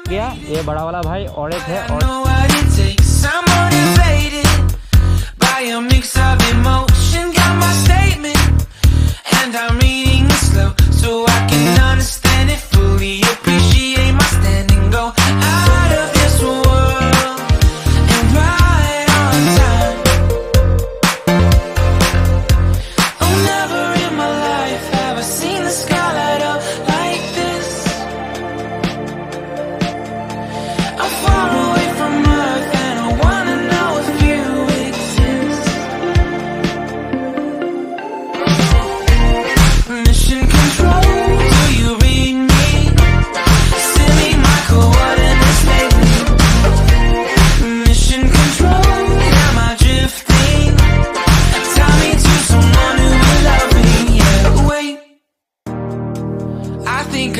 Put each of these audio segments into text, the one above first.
गया ये बड़ा वाला भाई और एक है और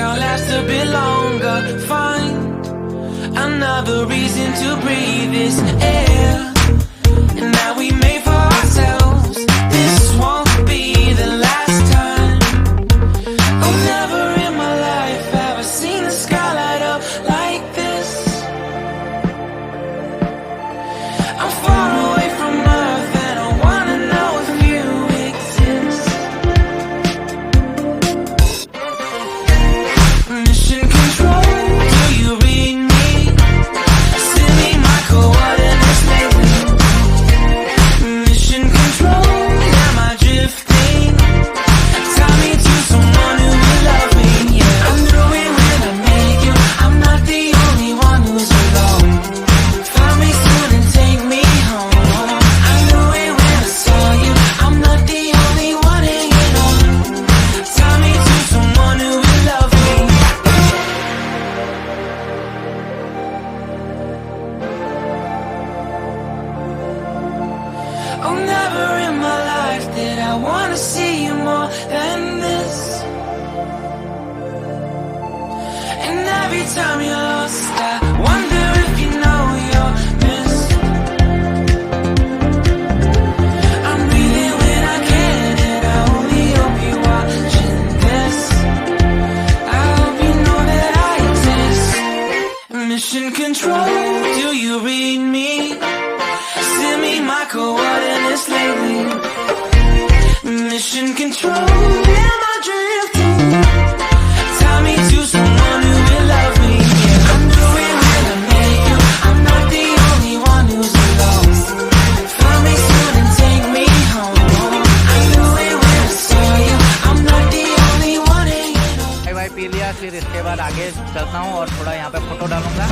I'll last a bit longer. Find another reason to breathe this air, and that we made for ourselves. This won't be the last time. Oh, never in my life have I seen the sky light up like this. I'm far away from Earth and I wanna know if you exist. Mission control, do you read me? Send me my coordinates lately. Mission control, am I drifting? Tie me to someone who will love me, yeah. I knew it when I met you, I'm not the only one who's alone. Find me soon and take me home. I knew it when I saw you, I'm not the only one hanging on. Tie me to someone who will love me. Oh, never in my life did I wanna see you more than this. And every time you're lost, I wonder if you know you're missed. I'm breathing when I can, and I only hope you're watching this. I hope you know that I exist. Mission control, do you read me? Send me my coordinates lately. Mission control, am I drifting? Tie me to someone who will love me, yeah. I knew it when I met you, I'm not the only one who's alone. Find me soon and take me home. I knew it when I saw you, I'm not the only one hanging on. भाई P लिया, फिर इसके बाद आगे चलता हूँ और थोड़ा यहाँ पे फोटो डालूंगा।